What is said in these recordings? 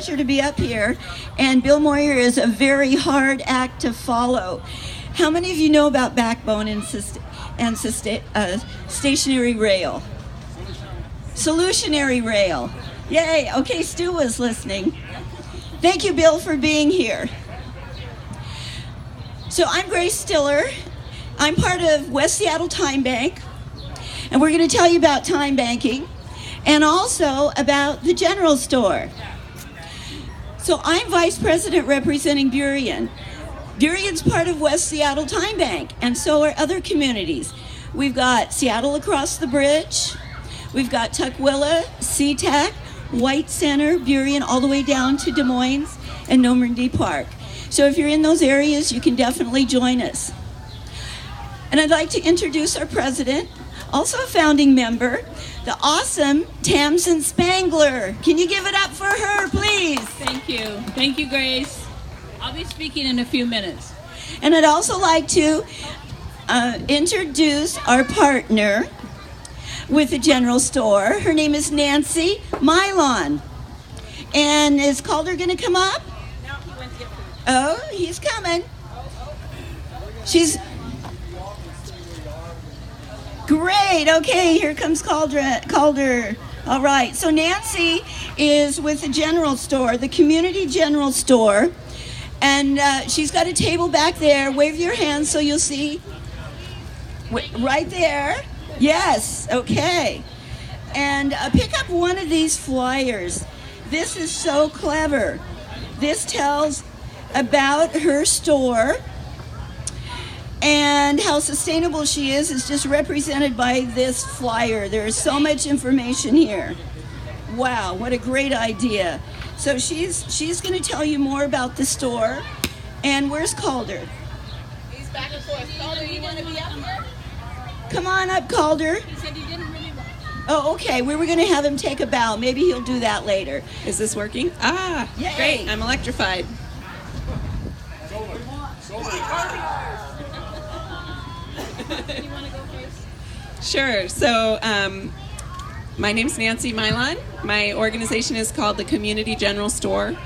Pleasure to be up here, and Bill Moyer is a very hard act to follow. How many of you know about backbone and stationary rail? Solutionary rail. Yay, okay, Stu was listening. Thank you, Bill, for being here. So I'm Grace Stiller. I'm part of West Seattle Time Bank, and we're going to tell you about time banking and also about the general store. So I'm Vice President representing Burien. Burien's part of West Seattle Time Bank, and so are other communities. We've got Seattle across the bridge. We've got Tukwila, SeaTac, White Center, Burien, all the way down to Des Moines and Normandy Park. So if you're in those areas, you can definitely join us. And I'd like to introduce our president, also a founding member, the awesome Tamsin Spangler. Can you give it up for her, please? Thank you. Thank you, Grace. I'll be speaking in a few minutes. And I'd also like to introduce our partner with the general store. Her name is Nancy Mylon. And is Calder going to come up? No, he went to get food. Oh, he's coming. She's... Great. Okay, here comes Calder. All right. So Nancy is with the general store, the community general store, and she's got a table back there. Wave your hand so you'll see. Right there. Yes. Okay. And pick up one of these flyers. This is so clever. This tells about her store. And how sustainable she is just represented by this flyer. There is so much information here. Wow, what a great idea. So she's going to tell you more about the store. And where's Calder? He's back and forth. Calder, you want to be up here? Come on up, Calder. He said he didn't really want to. Oh, okay. We were going to have him take a bow. Maybe he'll do that later. Is this working? Ah, Yay. Great. I'm electrified. You want to go first? Sure. So my name's Nancy Mylon. My organization is called the Community General Store.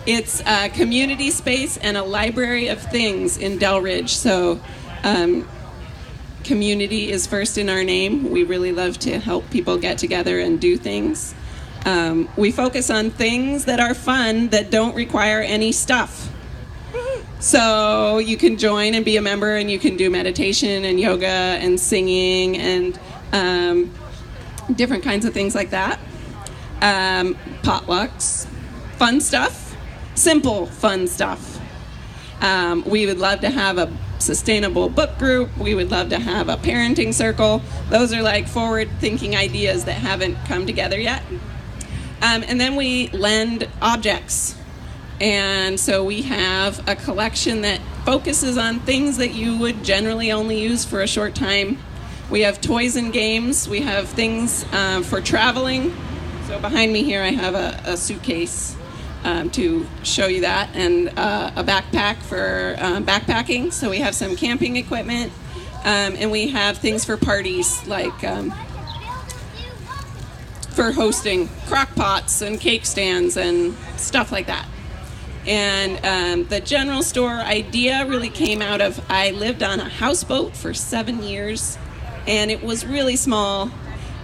It's a community space and a library of things in Delridge. So community is first in our name. We really love to help people get together and do things. We focus on things that are fun that don't require any stuff. So you can join and be a member, and you can do meditation and yoga and singing and different kinds of things like that. Potlucks, fun stuff, simple fun stuff. We would love to have a sustainable book group. We would love to have a parenting circle. Those are like forward-thinking ideas that haven't come together yet. And then we lend objects. And so we have a collection that focuses on things that you would generally only use for a short time. We have toys and games. We have things for traveling. So behind me here I have a suitcase to show you that, and a backpack for backpacking. So we have some camping equipment, and we have things for parties like for hosting crock pots and cake stands and stuff like that. And the general store idea really came out of, I lived on a houseboat for 7 years, and it was really small.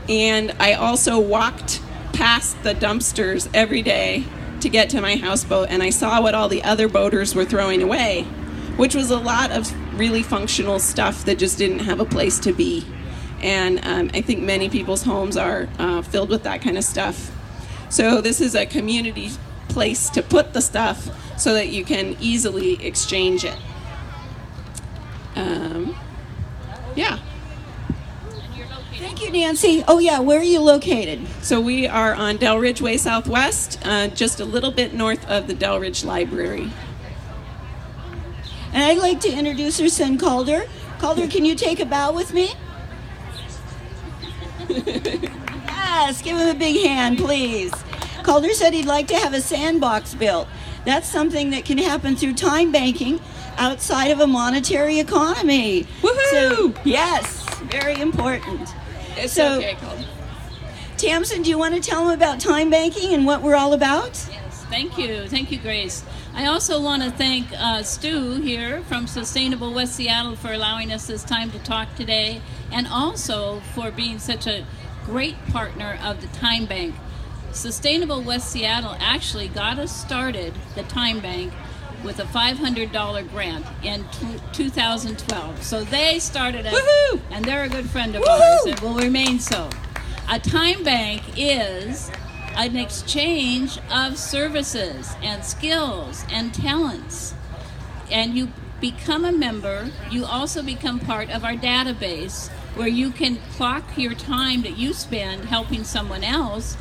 And I also walked past the dumpsters every day to get to my houseboat, and I saw what all the other boaters were throwing away, which was a lot of really functional stuff that just didn't have a place to be. And I think many people's homes are filled with that kind of stuff. So this is a community place to put the stuff so that you can easily exchange it. Yeah. Thank you, Nancy. Oh, yeah, where are you located? So we are on Delridge Way Southwest, just a little bit north of the Delridge Library. And I'd like to introduce her son, Calder. Calder, can you take a bow with me? Yes, give him a big hand, please. Calder said he'd like to have a sandbox built. That's something that can happen through time banking outside of a monetary economy. Woohoo! So, yes, very important. It's So- okay, Calder. Tamsin, do you want to tell them about time banking and what we're all about? Yes. Thank you. Thank you, Grace. I also want to thank Stu here from Sustainable West Seattle for allowing us this time to talk today, and also for being such a great partner of the Time Bank. Sustainable West Seattle actually got us started, the Time Bank, with a $500 grant in 2012. So they started us, Woohoo! and they're a good friend of Woohoo! ours and will remain so. A Time Bank is an exchange of services and skills and talents. And you become a member, you also become part of our database where you can clock your time that you spend helping someone else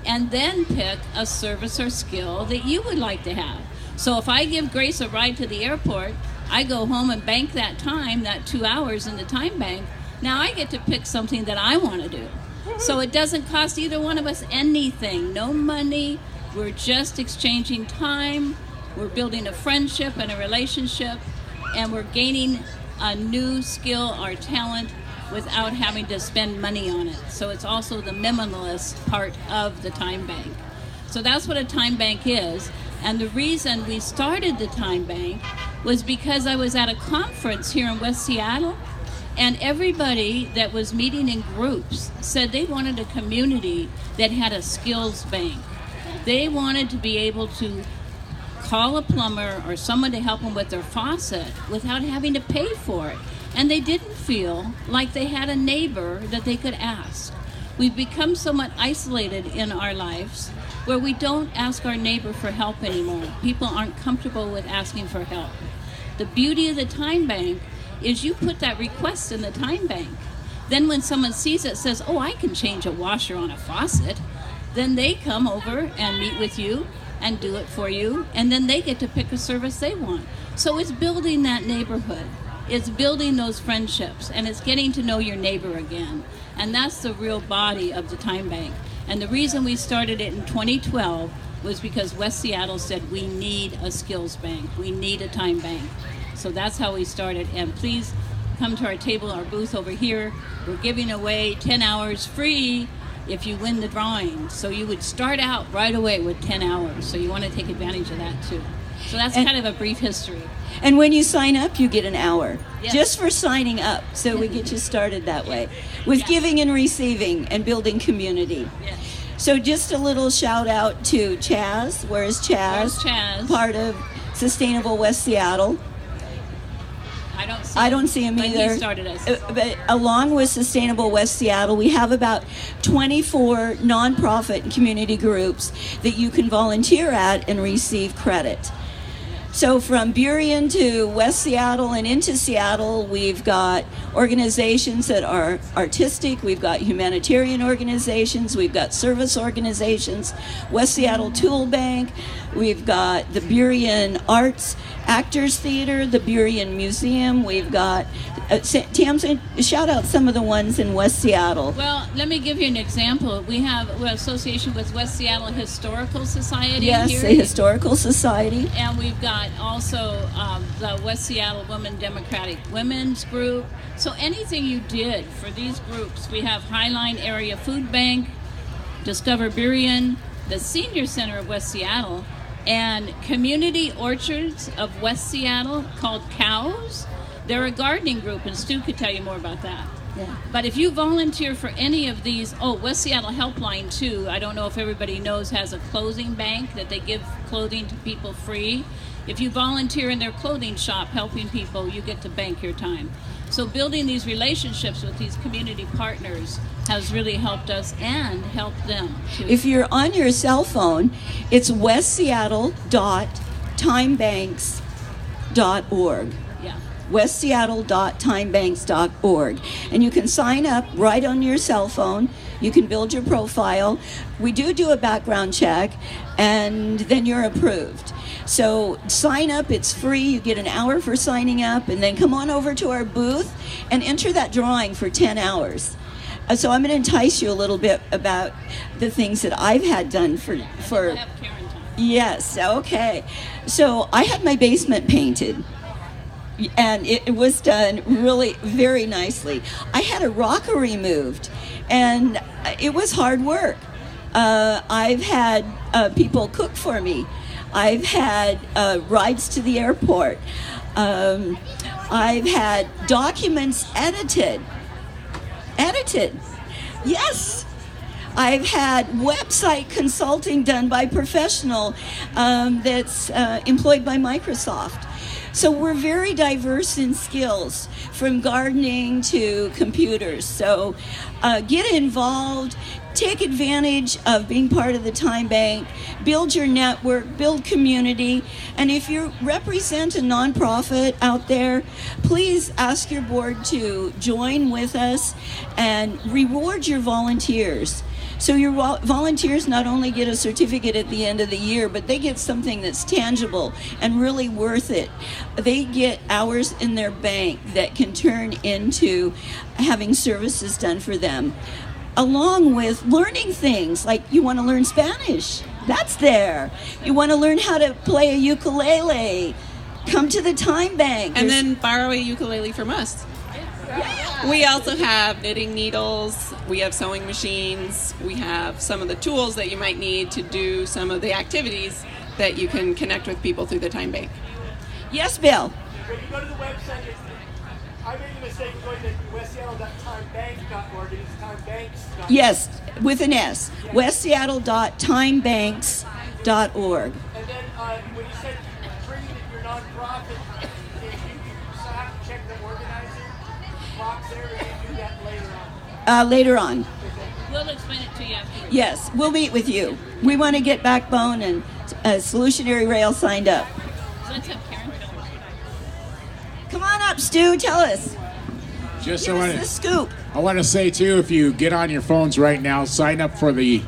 and then pick a service or skill that you would like to have. So if I give Grace a ride to the airport, I go home and bank that time, that 2 hours in the Time Bank. Now I get to pick something that I want to do. So it doesn't cost either one of us anything, no money. We're just exchanging time. We're building a friendship and a relationship, and we're gaining a new skill or talent without having to spend money on it. So it's also the minimalist part of the Time Bank. So that's what a Time Bank is. And the reason we started the Time Bank was because I was at a conference here in West Seattle, and everybody that was meeting in groups said they wanted a community that had a skills bank. They wanted to be able to call a plumber or someone to help them with their faucet without having to pay for it. And they didn't feel like they had a neighbor that they could ask. We've become somewhat isolated in our lives where we don't ask our neighbor for help anymore. People aren't comfortable with asking for help. The beauty of the Time Bank is you put that request in the Time Bank. Then when someone sees it, says, oh, I can change a washer on a faucet, then they come over and meet with you and do it for you, and then they get to pick a service they want. So it's building that neighborhood. It's building those friendships, and it's getting to know your neighbor again. And that's the real body of the Time Bank. And the reason we started it in 2012 was because West Seattle said we need a skills bank. We need a Time Bank. So that's how we started. And please come to our table, our booth over here. We're giving away 10 hours free if you win the drawing. So you would start out right away with 10 hours. So you want to take advantage of that too. So that's kind of a brief history. And when you sign up, you get an hour. Yes. Just for signing up. So we get you started that way. With Yeah. giving and receiving and building community. Yes. So just a little shout out to Chaz. Where's Chaz? Where's Chaz? Part of Sustainable West Seattle. I don't see him but either. He started us. But along with Sustainable West Seattle, we have about 24 nonprofit and community groups that you can volunteer at and receive credit. So from Burien to West Seattle and into Seattle, we've got organizations that are artistic, we've got humanitarian organizations, we've got service organizations, West Seattle Tool Bank, we've got the Burien Arts Actors Theater, the Burien Museum, we've got, Tamsin, shout out some of the ones in West Seattle. Well, let me give you an example. We're association with West Seattle Historical Society Yes, here. the Historical Society. And we've got also the West Seattle Women Democratic Women's Group. So anything you did for these groups, we have Highline Area Food Bank, Discover Burien, the Senior Center of West Seattle, and Community Orchards of West Seattle called Cows. They're a gardening group, and Stu could tell you more about that. Yeah. But if you volunteer for any of these, West Seattle Helpline too, I don't know if everybody knows, has a clothing bank that they give clothing to people free. If you volunteer in their clothing shop helping people, you get to bank your time. So building these relationships with these community partners has really helped us and helped them too. If you're on your cell phone, it's westseattle.timebanks.org. Yeah. westseattle.timebanks.org. And you can sign up right on your cell phone. You can build your profile. We do a background check, and then you're approved. So sign up, it's free. You get an hour for signing up, and then come on over to our booth and enter that drawing for 10 hours. So I'm going to entice you a little bit about the things that I've had done for We'll have Karen talk. Yes, okay. So I had my basement painted, and it was done really very nicely. I had a rocker removed, and it was hard work. I've had people cook for me. I've had rides to the airport. I've had documents edited. Yes. I've had website consulting done by a professional that's employed by Microsoft. So we're very diverse in skills, from gardening to computers. So get involved, take advantage of being part of the Time Bank, build your network, build community, and if you represent a nonprofit out there, please ask your board to join with us and reward your volunteers. So your volunteers not only get a certificate at the end of the year, but they get something that's tangible and really worth it. They get hours in their bank that can turn into having services done for them, along with learning things like you want to learn Spanish. That's there. You want to learn how to play a ukulele. Come to the Time Bank. And then borrow a ukulele from us. We also have knitting needles, we have sewing machines, we have some of the tools that you might need to do some of the activities that you can connect with people through the Time Bank. Yes, Bill? When you go to the website, I made the mistake of going to westseattle.timebank.org, and it's timebanks.org. Yes, with an S. westseattle.timebanks.org. And then when you said bring your nonprofit, if you still have to check the organizer box there, or you do that later on? Later on. We'll explain it to you afterwards. Yes, we'll meet with you. We want to get Backbone and Solutionary Rail signed up. So let's have Karen tell us. Come on up, Stu. Tell us. Just Give us the scoop. I want to say too, if you get on your phones right now, sign up for the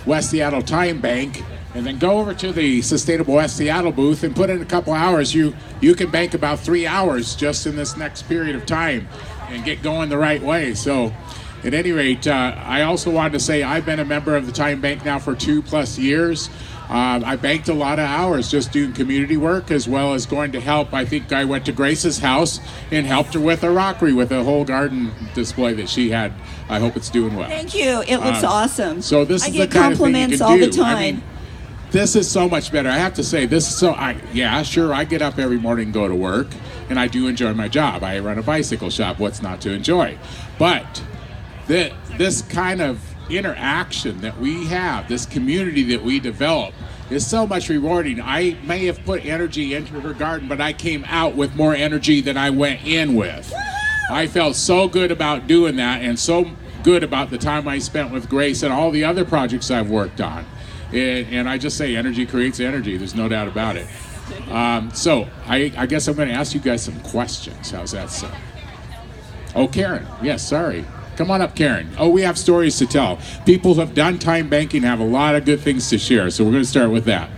West Seattle Time Bank, and then go over to the Sustainable West Seattle booth and put in a couple hours. You can bank about 3 hours just in this next period of time and get going the right way. So at any rate, I also wanted to say I've been a member of the Time Bank now for 2+ years. I banked a lot of hours just doing community work, as well as going to help. I think I went to Grace's house and helped her with a rockery, with a whole garden display that she had. I hope it's doing well. Thank you. It looks awesome. So this I is get the kind of thing you compliments can all do. the time. I mean, this is so much better. I have to say, this is so. Yeah, sure. I get up every morning and go to work, and I do enjoy my job. I run a bicycle shop. What's not to enjoy? But this kind of interaction that we have, this community that we develop, is so much rewarding. I may have put energy into her garden, but I came out with more energy than I went in with. I felt so good about doing that, and so good about the time I spent with Grace and all the other projects I've worked on. And I just say energy creates energy. There's no doubt about it. So I guess I'm going to ask you guys some questions. How's that sound? Oh, Karen. Yes, sorry. Come on up, Karen. Oh, we have stories to tell. People who have done time banking have a lot of good things to share, so we're going to start with that.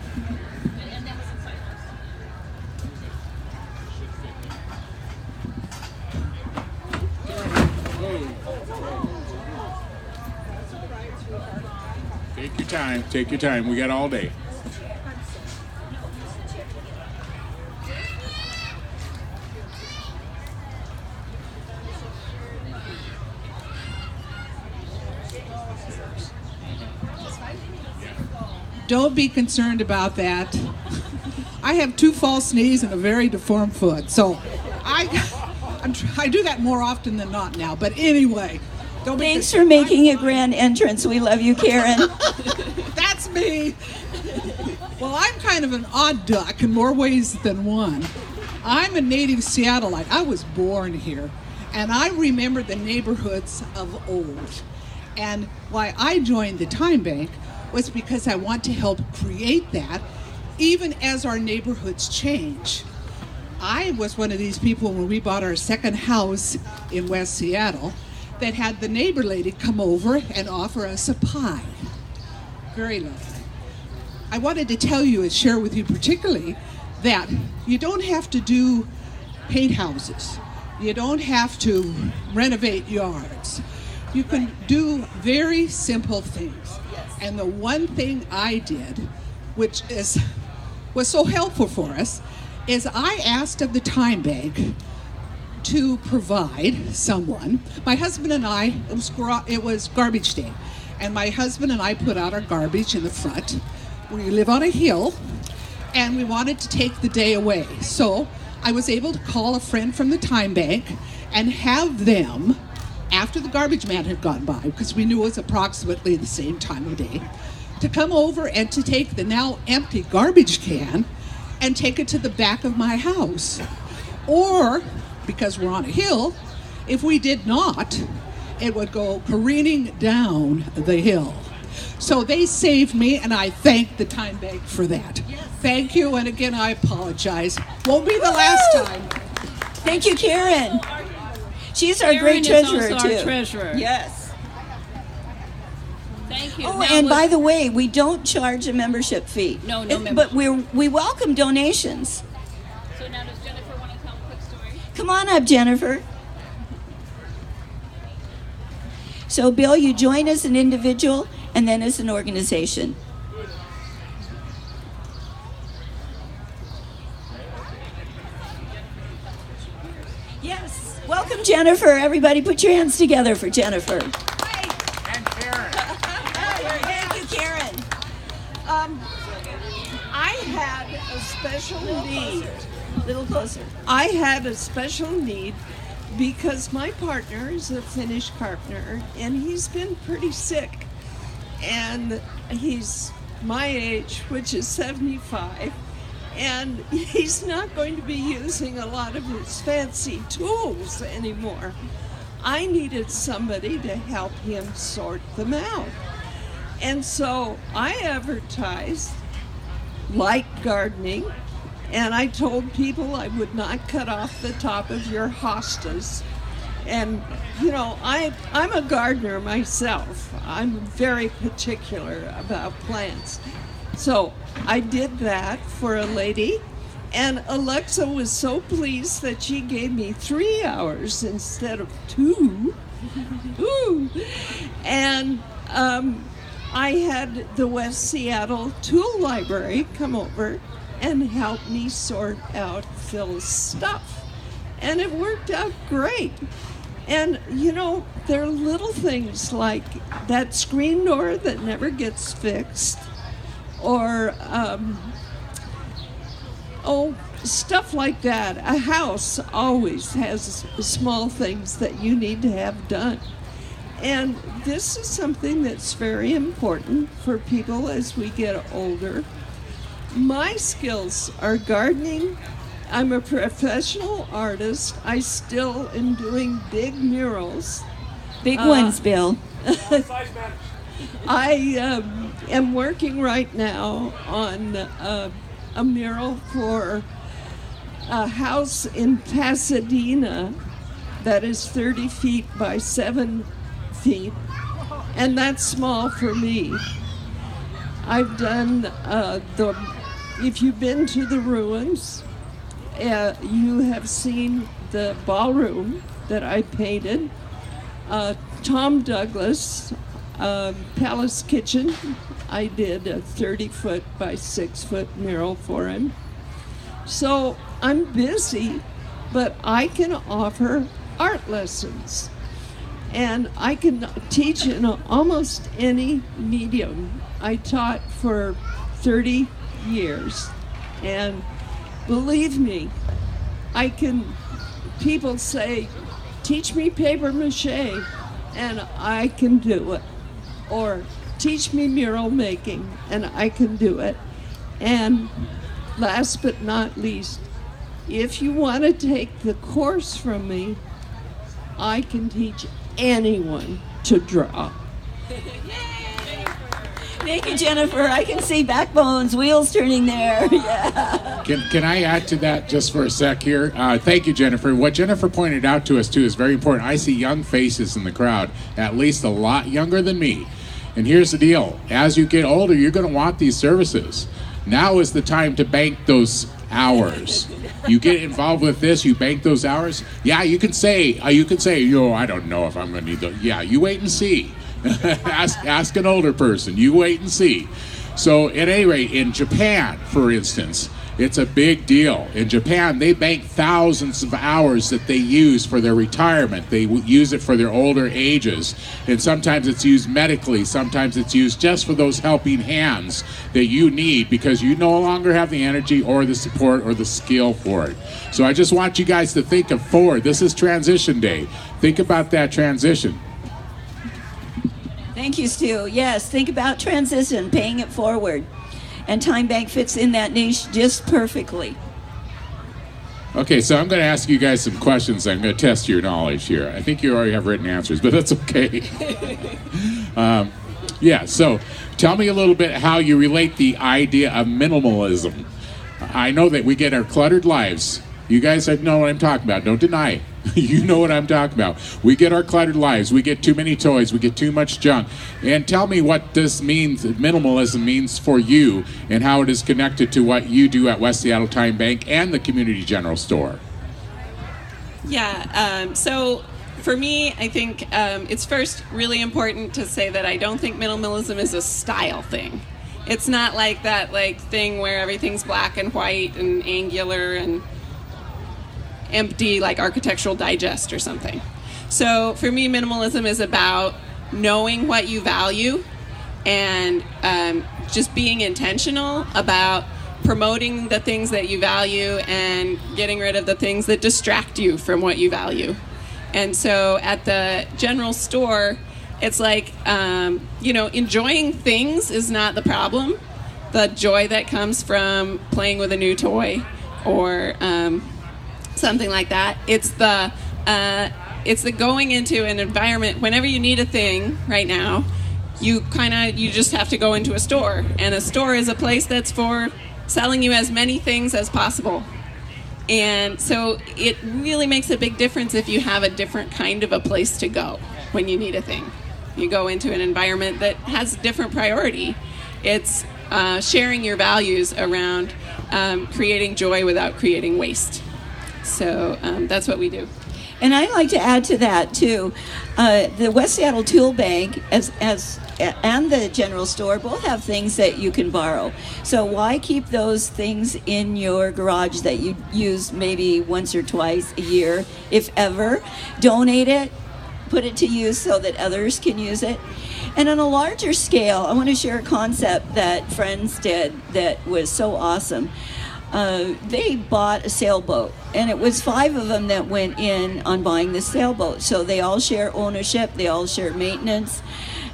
Take your time. Take your time. We got all day. Don't be concerned about that. I have 2 false knees and a very deformed foot, so I do that more often than not now. But anyway, don't be. Thanks for making a grand entrance. We love you, Karen. That's me. Well, I'm kind of an odd duck in more ways than one. I'm a native Seattleite. I was born here, and I remember the neighborhoods of old. And why I joined the Time Bank was because I want to help create that, even as our neighborhoods change. I was one of these people when we bought our second house in West Seattle that had the neighbor lady come over and offer us a pie. Very lovely. I wanted to tell you and share with you particularly that you don't have to do paint houses. You don't have to renovate yards. You can do very simple things. And the one thing I did, which was so helpful for us, is I asked of the Time Bank to provide someone. My husband and I, it was garbage day, and my husband and I put out our garbage in the front. We live on a hill, and we wanted to take the day away. So I was able to call a friend from the time bank and have them, after the garbage man had gone by, because we knew it was approximately the same time of day, to come over and to take the now empty garbage can and take it to the back of my house. Or, because we're on a hill, if we did not, it would go careening down the hill. So they saved me, and I thank the time bank for that. Yes. Thank you, and again, I apologize. Won't be the last time. Thank you, Karen. She's our Karen great is treasurer, also too. our treasurer. Yes. Thank you. Oh, Now and let's- by the way, we don't charge a membership fee. No But membership. we welcome donations. So now does Jennifer want to tell a quick story? Come on up, Jennifer. So, Bill, you join as an individual and then as an organization. Yes. Welcome, Jennifer. Everybody put your hands together for Jennifer. And Karen. Thank you, Karen. I had a special need. A little closer. I had a special need because my partner is a Finnish carpenter and he's been pretty sick. And he's my age, which is 75, and he's not going to be using a lot of his fancy tools anymore. I needed somebody to help him sort them out. And so I advertised light gardening, and I told people I would not cut off the top of your hostas. And, you know, I'm a gardener myself. I'm very particular about plants. So I did that for a lady, and Alexa was so pleased that she gave me 3 hours instead of 2. Ooh. And I had the West Seattle Tool Library come over and help me sort out Phil's stuff. And it worked out great. And, you know, there are little things like that screen door that never gets fixed, or, stuff like that. A house always has small things that you need to have done. And this is something that's very important for people as we get older. My skills are gardening. I'm a professional artist. I still am doing big murals. Big ones, Bill. Size matters. I am working right now on a mural for a house in Pasadena that is 30 feet by 7 feet, and that's small for me. I've done if you've been to the ruins, you have seen the ballroom that I painted. Tom Douglas, Palace Kitchen, I did a 30-foot by 6-foot mural for him. So I'm busy, but I can offer art lessons. And I can teach in almost any medium. I taught for 30 years. And believe me, people say, teach me paper mache, and I can do it. Or teach me mural making, and I can do it. And last but not least, if you want to take the course from me, I can teach anyone to draw. Thank you, Jennifer. I can see backbones, wheels turning there. Yeah. Can I add to that just for a sec here? Thank you, Jennifer. What Jennifer pointed out to us, too, is very important. I see young faces in the crowd, at least a lot younger than me. And here's the deal. As you get older, you're going to want these services. Now is the time to bank those hours. You get involved with this, you bank those hours. Yeah, you can say, yo, I don't know if I'm going to need those. Yeah, you wait and see. ask an older person. You wait and see. So at any rate, in Japan, for instance, it's a big deal. In Japan, they bank thousands of hours that they use for their retirement. They use it for their older ages. And sometimes it's used medically. Sometimes it's used just for those helping hands that you need because you no longer have the energy or the support or the skill for it. So I just want you guys to think of forward. This is transition day. Think about that transition. Thank you, Stu. Yes, think about transition, paying it forward. And Time Bank fits in that niche just perfectly. Okay, so I'm going to ask you guys some questions. I'm going to test your knowledge here. I think you already have written answers, but that's okay. So tell me a little bit how you relate the idea of minimalism. I know that we get our cluttered lives. You guys know what I'm talking about. Don't deny it. You know what I'm talking about. We get our cluttered lives. We get too many toys. We get too much junk. And tell me what this means, minimalism means for you and how it is connected to what you do at West Seattle Time Bank and the Community General Store. Yeah, so for me, I think it's first really important to say that I don't think minimalism is a style thing. It's not like that thing where everything's black and white and angular and empty, like Architectural Digest or something. So for me, minimalism is about knowing what you value and just being intentional about promoting the things that you value and getting rid of the things that distract you from what you value. And so at the general store, it's like, enjoying things is not the problem. The joy that comes from playing with a new toy or something like that. It's the going into an environment. Whenever you need a thing right now, you just have to go into a store, and a store is a place that's for selling you as many things as possible. And so it really makes a big difference if you have a different kind of a place to go when you need a thing. You go into an environment that has a different priority. It's sharing your values around creating joy without creating waste. So that's what we do. And I'd like to add to that too. The West Seattle Tool Bank and the general store both have things that you can borrow. So why keep those things in your garage that you use maybe once or twice a year, if ever? Donate it, put it to use so that others can use it. And on a larger scale, I want to share a concept that friends did that was so awesome. They bought a sailboat, and it was 5 of them that went in on buying the sailboat. So they all share ownership, they all share maintenance,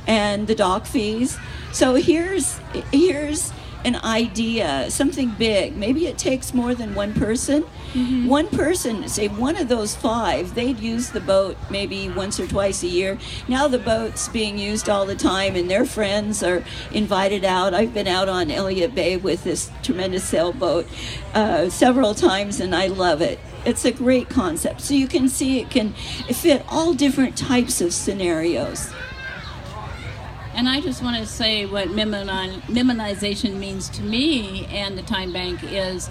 and the dock fees. So here's an idea, something big. Maybe it takes more than one person. Mm-hmm. One person, say one of those 5, they'd use the boat maybe once or twice a year. Now the boat's being used all the time, and their friends are invited out. I've been out on Elliott Bay with this tremendous sailboat several times, and I love it. It's a great concept. So you can see it can fit all different types of scenarios. And I just want to say what minimalization means to me and the Time Bank is,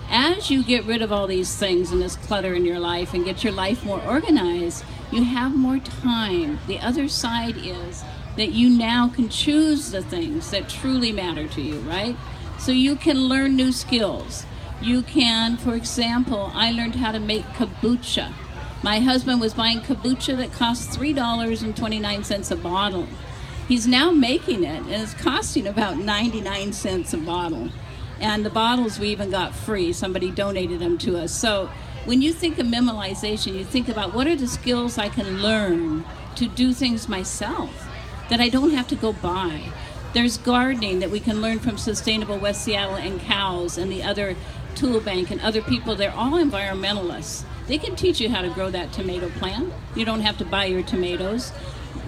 as you get rid of all these things and this clutter in your life and get your life more organized, you have more time. The other side is that you now can choose the things that truly matter to you, right? So you can learn new skills. You can, for example, I learned how to make kombucha. My husband was buying kombucha that cost $3.29 a bottle. He's now making it, and it's costing about 99 cents a bottle. And the bottles we even got free. Somebody donated them to us. So when you think of minimalization, you think about what are the skills I can learn to do things myself that I don't have to go buy. There's gardening that we can learn from Sustainable West Seattle and Cows and the other Tool Bank and other people. They're all environmentalists. They can teach you how to grow that tomato plant. You don't have to buy your tomatoes.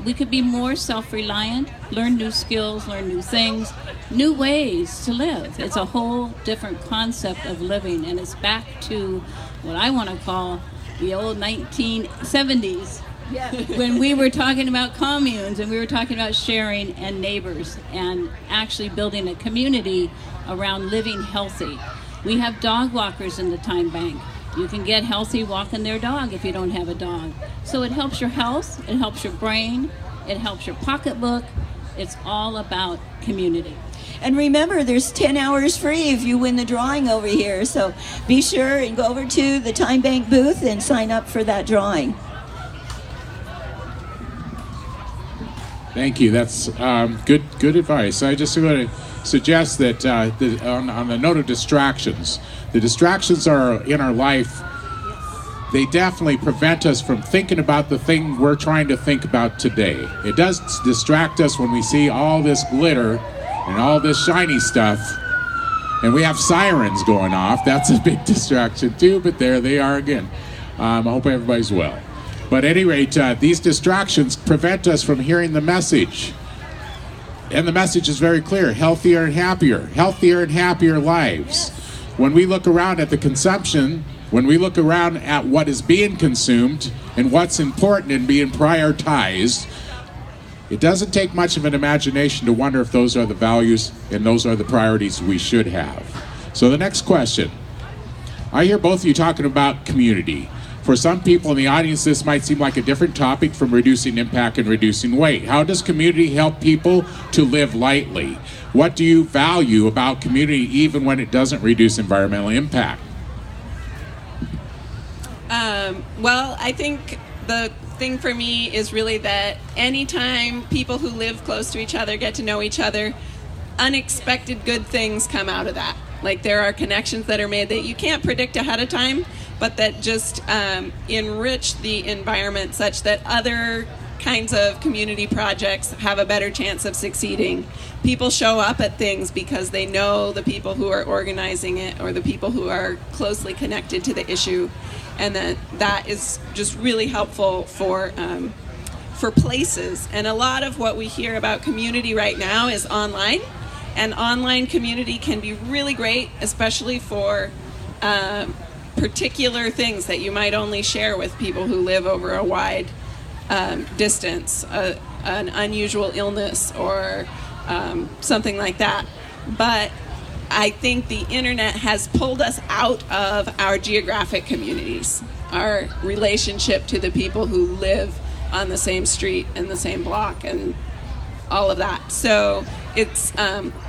We could be more self-reliant, learn new skills, learn new things, new ways to live. It's a whole different concept of living, and it's back to what I want to call the old 1970s, when we were talking about communes and we were talking about sharing and neighbors and actually building a community around living healthy. We have dog walkers in the Time Bank. You can get healthy walking their dog if you don't have a dog. So it helps your health, it helps your brain, it helps your pocketbook. It's all about community. And remember, there's 10 hours free if you win the drawing over here. So be sure and go over to the Time Bank booth and sign up for that drawing. Thank you. That's good advice. I just want to suggest that on the note of distractions, the distractions are in our life. They definitely prevent us from thinking about the thing we're trying to think about today. It does distract us when we see all this glitter and all this shiny stuff, and we have sirens going off. That's a big distraction too, but there they are again. I hope everybody's well. But at any rate, these distractions prevent us from hearing the message. And the message is very clear: healthier and happier lives. When we look around at the consumption, when we look around at what is being consumed and what's important and being prioritized, it doesn't take much of an imagination to wonder if those are the values and those are the priorities we should have. So the next question. I hear both of you talking about community. For some people in the audience, this might seem like a different topic from reducing impact and reducing weight. How does community help people to live lightly? What do you value about community even when it doesn't reduce environmental impact? Well, I think the thing for me is really that anytime people who live close to each other get to know each other, unexpected good things come out of that. Like, there are connections that are made that you can't predict ahead of time, but that just enrich the environment such that other kinds of community projects have a better chance of succeeding. People show up at things because they know the people who are organizing it or the people who are closely connected to the issue, and that is just really helpful for places. And a lot of what we hear about community right now is online, and online community can be really great, especially for particular things that you might only share with people who live over a wide distance, an unusual illness or something like that. But I think the internet has pulled us out of our geographic communities, our relationship to the people who live on the same street and the same block and all of that. So it's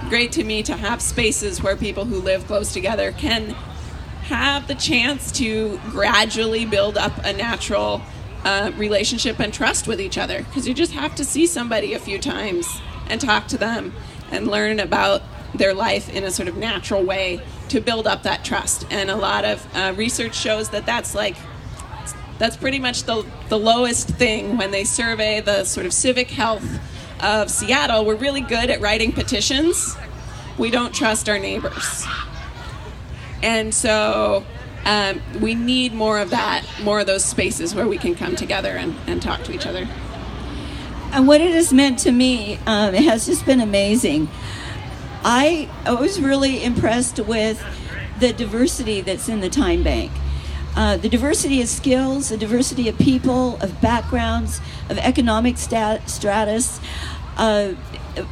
great to me to have spaces where people who live close together can have the chance to gradually build up a natural relationship and trust with each other, because you just have to see somebody a few times and talk to them and learn about their life in a sort of natural way to build up that trust. And a lot of research shows that that's pretty much the lowest thing when they survey the sort of civic health of Seattle. We're really good at writing petitions. We don't trust our neighbors. And so we need more of that, more of those spaces where we can come together and talk to each other. And what it has meant to me, it has just been amazing. I was really impressed with the diversity that's in the Time Bank. The diversity of skills, the diversity of people, of backgrounds, of economic stratus.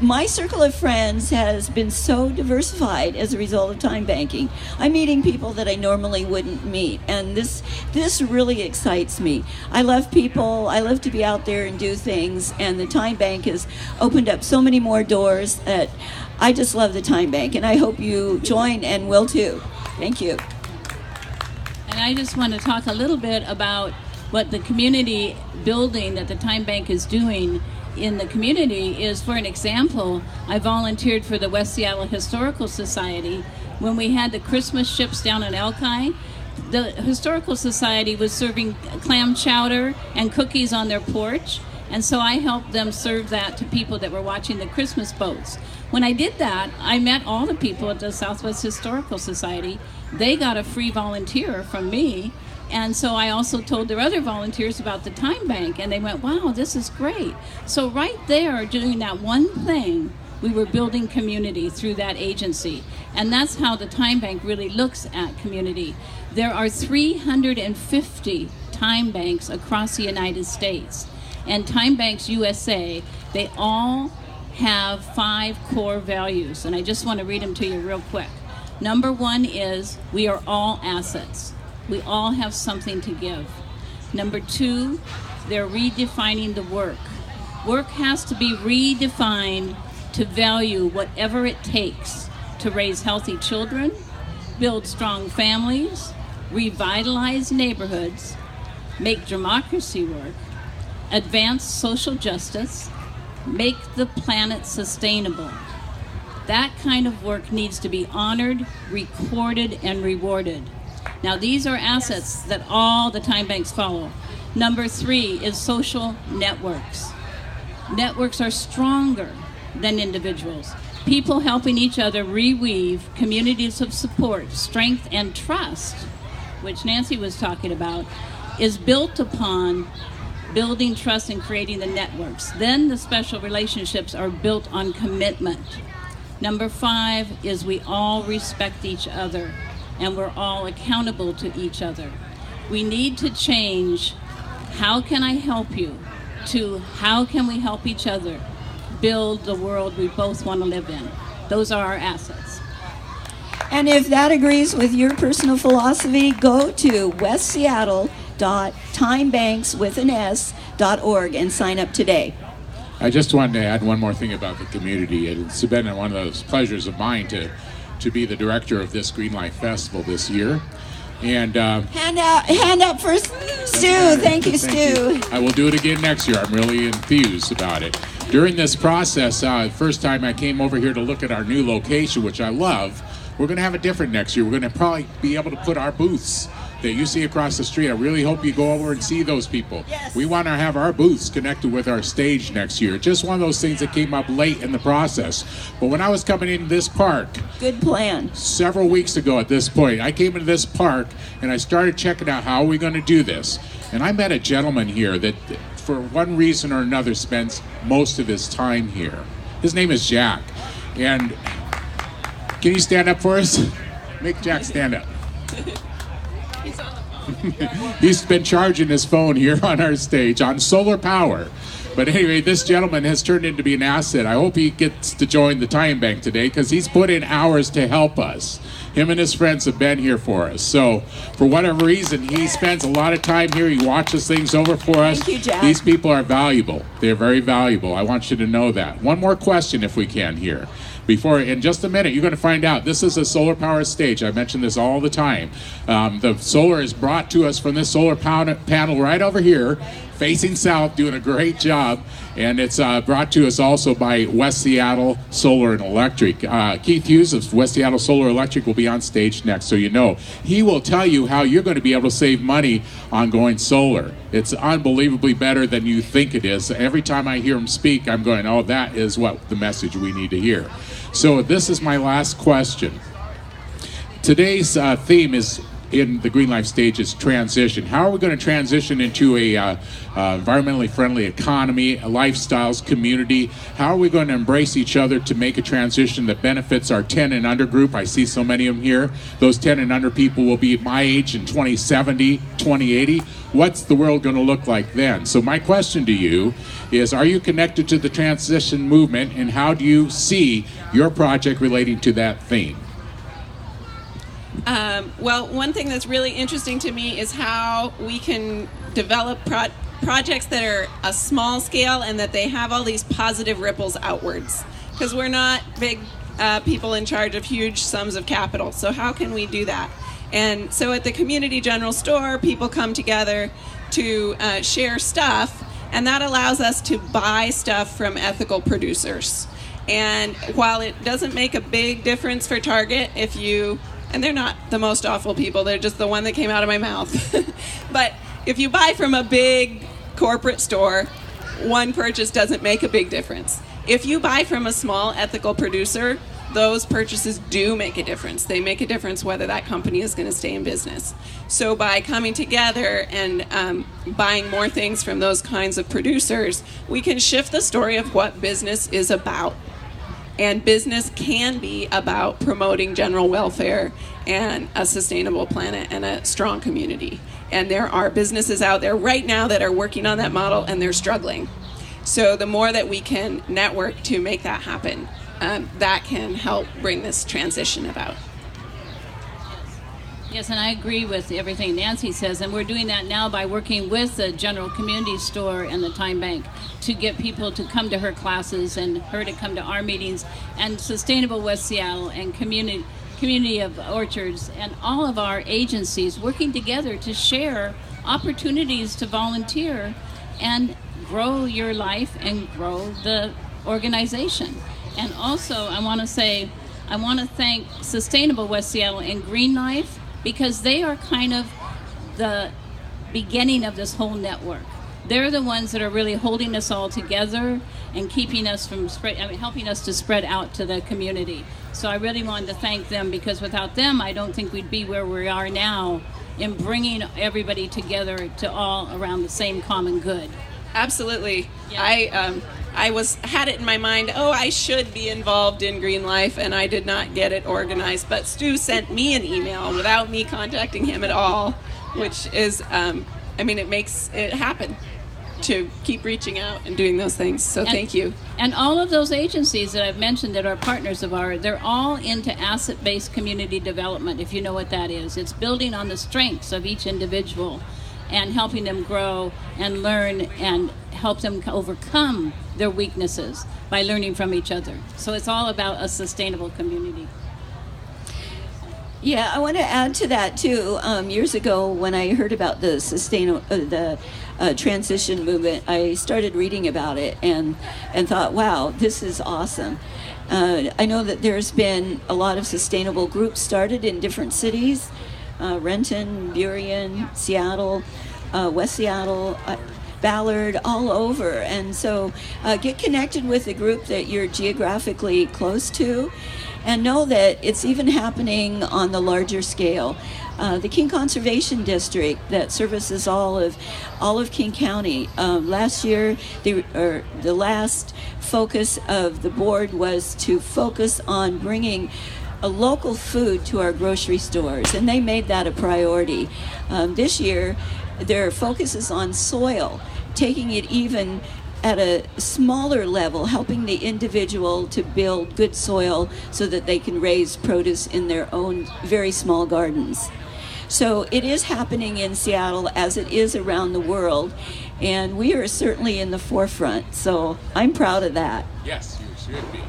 My circle of friends has been so diversified as a result of time banking. I'm meeting people that I normally wouldn't meet, and this really excites me. I love people. I love to be out there and do things, and the time bank has opened up so many more doors that I just love the time bank, and I hope you join and will too. Thank you. And I just want to talk a little bit about what the community building that the Time Bank is doing in the community is. For an example, I volunteered for the West Seattle Historical Society. When we had the Christmas ships down in Elki, the Historical Society was serving clam chowder and cookies on their porch, and so I helped them serve that to people that were watching the Christmas boats. When I did that, I met all the people at the Southwest Historical Society. They got a free volunteer from me, and so I also told their other volunteers about the Time Bank, and they went, wow, this is great. So right there, doing that one thing, we were building community through that agency. And that's how the Time Bank really looks at community. There are 350 time banks across the United States. And Time Banks USA, they all have 5 core values. And I just want to read them to you real quick. Number 1 is, we are all assets. We all have something to give. Number 2, they're redefining the work. Work has to be redefined to value whatever it takes to raise healthy children, build strong families, revitalize neighborhoods, make democracy work, advance social justice, make the planet sustainable. That kind of work needs to be honored, recorded, and rewarded. Now, these are assets that all the time banks follow. Number 3 is social networks. Networks are stronger than individuals. People helping each other reweave communities of support, strength, and trust, which Nancy was talking about, is built upon building trust and creating the networks. Then the special relationships are built on commitment. Number 5 is we all respect each other and we're all accountable to each other. We need to change how can I help you to how can we help each other build the world we both want to live in. Those are our assets. And if that agrees with your personal philosophy, go to westseattle.timebanks.org and sign up today. I just wanted to add one more thing about the community. It's been one of those pleasures of mine to be the director of this Green Life Festival this year. And hand up for Stu. Thank you, Stu. I will do it again next year. I'm really enthused about it. During this process, first time I came over here to look at our new location, which I love, we're going to have it different next year. We're going to probably be able to put our booths that you see across the street. I really hope you go over and see those people. Yes. We want to have our booths connected with our stage next year. Just one of those things that came up late in the process. But when I was coming into this park, good plan, several weeks ago at this point, I came into this park and I started checking out how are we going to do this. And I met a gentleman here that for one reason or another spends most of his time here. His name is Jack. And can you stand up for us? Make Jack stand up. He's been charging his phone here on our stage on solar power. But anyway, this gentleman has turned into be an asset. I hope he gets to join the time bank today because he's put in hours to help us. Him and his friends have been here for us. So for whatever reason, he spends a lot of time here. He watches things over for us. Thank you, Jack. These people are valuable. They're very valuable. I want you to know that. One more question if we can here. Before, in just a minute, you're going to find out. This is a solar power stage. I mention this all the time. The solar is brought to us from this solar panel right over here, facing south, doing a great job. And it's brought to us also by West Seattle Solar and Electric. Keith Hughes of West Seattle Solar Electric will be on stage next, so you know. He will tell you how you're going to be able to save money on going solar. It's unbelievably better than you think it is. Every time I hear him speak, I'm going, oh, that is what the message we need to hear. So this is my last question. Today's theme is in the Green Life stage is transition. How are we going to transition into a environmentally friendly economy, lifestyles, community? How are we going to embrace each other to make a transition that benefits our 10 and under group? I see so many of them here. Those 10 and under people will be my age in 2070, 2080. What's the world going to look like then? So my question to you is, are you connected to the transition movement, and how do you see your project relating to that theme? Well, one thing that's really interesting to me is how we can develop projects that are a small scale and that they have all these positive ripples outwards. Because we're not big people in charge of huge sums of capital. So how can we do that? And so at the community general store, people come together to share stuff, and that allows us to buy stuff from ethical producers. And while it doesn't make a big difference for Target if you... And they're not the most awful people, they're just the one that came out of my mouth. But if you buy from a big corporate store, one purchase doesn't make a big difference. If you buy from a small ethical producer, those purchases do make a difference. They make a difference whether that company is going to stay in business. So by coming together and buying more things from those kinds of producers, we can shift the story of what business is about. And business can be about promoting general welfare and a sustainable planet and a strong community. And there are businesses out there right now that are working on that model, and they're struggling. So the more that we can network to make that happen, that can help bring this transition about. Yes, and I agree with everything Nancy says, and we're doing that now by working with the General Community Store and the Time Bank to get people to come to her classes and her to come to our meetings, and Sustainable West Seattle and Community of Orchards and all of our agencies working together to share opportunities to volunteer and grow your life and grow the organization. And also, I want to thank Sustainable West Seattle and Green Life, because they are kind of the beginning of this whole network. They're the ones that are really holding us all together and keeping us from helping us to spread out to the community. So I really wanted to thank them, because without them, I don't think we'd be where we are now in bringing everybody together to all around the same common good. Absolutely. Yeah. I had it in my mind, I should be involved in Green Life, and I did not get it organized. But Stu sent me an email without me contacting him at all, which is, it makes it happen to keep reaching out and doing those things. So thank you. And all of those agencies that I've mentioned that are partners of ours, they're all into asset-based community development, if you know what that is. It's building on the strengths of each individual and helping them grow and learn and help them overcome their weaknesses by learning from each other. So it's all about a sustainable community. Yeah, I want to add to that too. Years ago, when I heard about the transition movement, I started reading about it and thought, wow, this is awesome. I know that there's been a lot of sustainable groups started in different cities, Renton, Burien, Seattle, West Seattle, Ballard, all over. And so get connected with a group that you're geographically close to, and know that it's even happening on the larger scale. The King Conservation District that services all of King County. Last year, the last focus of the board was to focus on bringing a local food to our grocery stores, and they made that a priority. This year, their focus is on soil, taking it even at a smaller level, helping the individual to build good soil so that they can raise produce in their own very small gardens. So it is happening in Seattle as it is around the world, and we are certainly in the forefront. So I'm proud of that. Yes, you should be.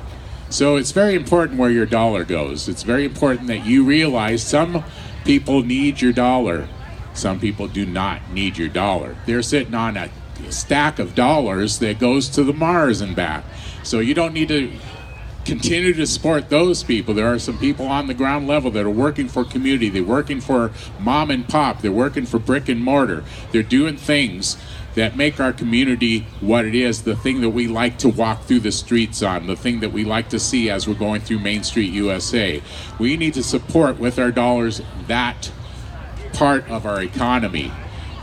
So it's very important where your dollar goes. It's very important that you realize some people need your dollar. Some people do not need your dollar. They're sitting on a stack of dollars that goes to the Mars and back. So you don't need to continue to support those people. There are some people on the ground level that are working for community. They're working for mom and pop. They're working for brick and mortar. They're doing things that make our community what it is, the thing that we like to walk through the streets on, the thing that we like to see as we're going through Main Street USA. We need to support with our dollars that part of our economy,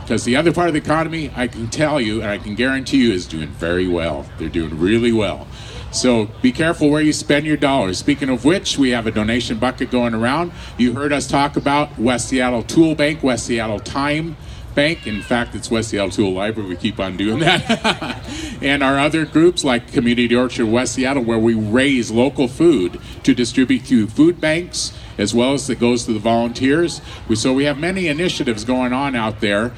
because the other part of the economy, I can tell you and I can guarantee you, is doing very well. They're doing really well. So be careful where you spend your dollars. Speaking of which, we have a donation bucket going around. You heard us talk about West Seattle Tool Bank, West Seattle Time Bank. In fact, it's West Seattle Tool Library. We keep on doing that. And our other groups like Community Orchard West Seattle, where we raise local food to distribute through food banks, as well as that goes to the volunteers. So we have many initiatives going on out there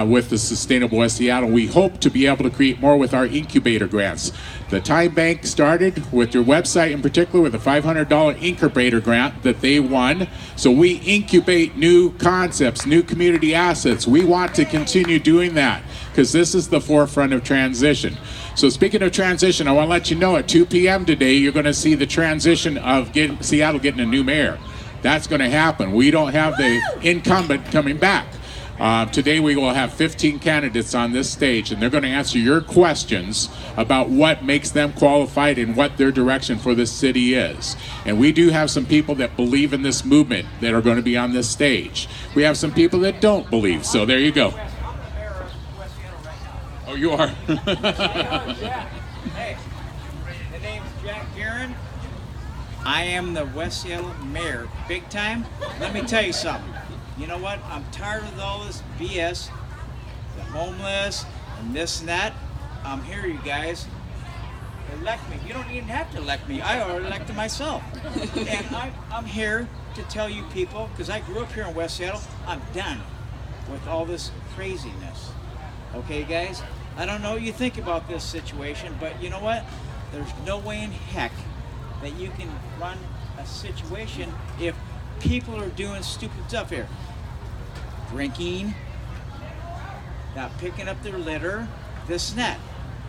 with the Sustainable West Seattle. We hope to be able to create more with our incubator grants. The Time Bank started with their website in particular with a $500 incubator grant that they won. So we incubate new concepts, new community assets. We want to continue doing that because this is the forefront of transition. So speaking of transition, I want to let you know at 2 p.m. today, you're going to see the transition of Seattle getting a new mayor. That's going to happen. We don't have the incumbent coming back. Today we will have 15 candidates on this stage, and they're going to answer your questions about what makes them qualified and what their direction for this city is. And we do have some people that believe in this movement that are going to be on this stage. We have some people that don't believe, so there you go. Oh, you are? Yeah. Hey, the name's Jack Guerin. I am the West Seattle mayor. Big time. Let me tell you something. You know what? I'm tired of all this BS. The homeless and this and that. I'm here, you guys. Elect me. You don't even have to elect me. I already elected myself. And I'm here to tell you people, because I grew up here in West Seattle, I'm done with all this craziness. Okay, guys? I don't know what you think about this situation, but you know what? There's no way in heck that you can run a situation if people are doing stupid stuff here. Drinking, not picking up their litter, this and that.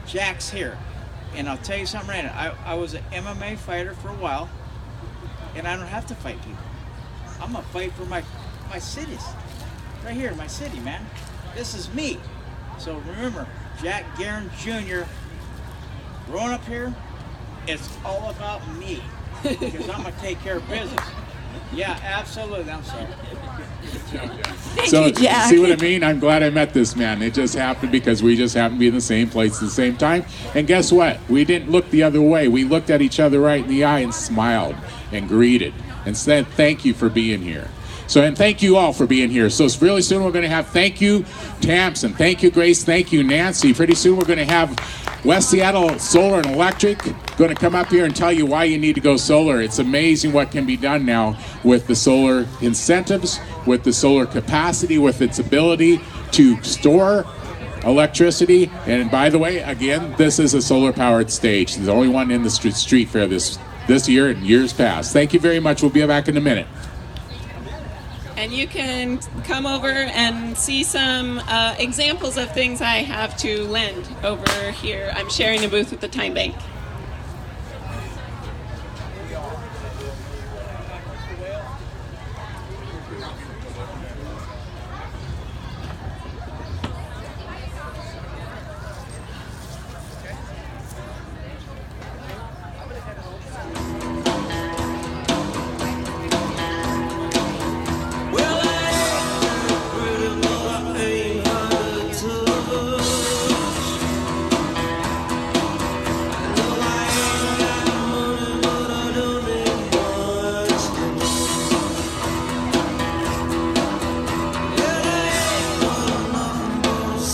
Jack's here. And I'll tell you something right now. I was an MMA fighter for a while, and I don't have to fight people. I'm going to fight for my cities. Right here in my city, man. This is me. So remember, Jack Guerin Jr., growing up here, it's all about me. Because I'm going to take care of business. Yeah, absolutely. I'm sorry. Thank So, you, Jack. see what I mean? I'm glad I met this man. It just happened because we just happened to be in the same place at the same time. And guess what? We didn't look the other way. We looked at each other right in the eye and smiled and greeted and said, thank you for being here. So, and thank you all for being here. So really soon we're going to have thank you, Tamsin. Thank you, Grace. Thank you, Nancy. Pretty soon we're going to have West Seattle Solar and Electric going to come up here and tell you why you need to go solar. It's amazing what can be done now with the solar incentives, with the solar capacity, with its ability to store electricity. And by the way, again, this is a solar-powered stage. It's the only one in the street fair this year and years past. Thank you very much. We'll be back in a minute. And you can come over and see some examples of things I have to lend over here. I'm sharing a booth with the Time Bank.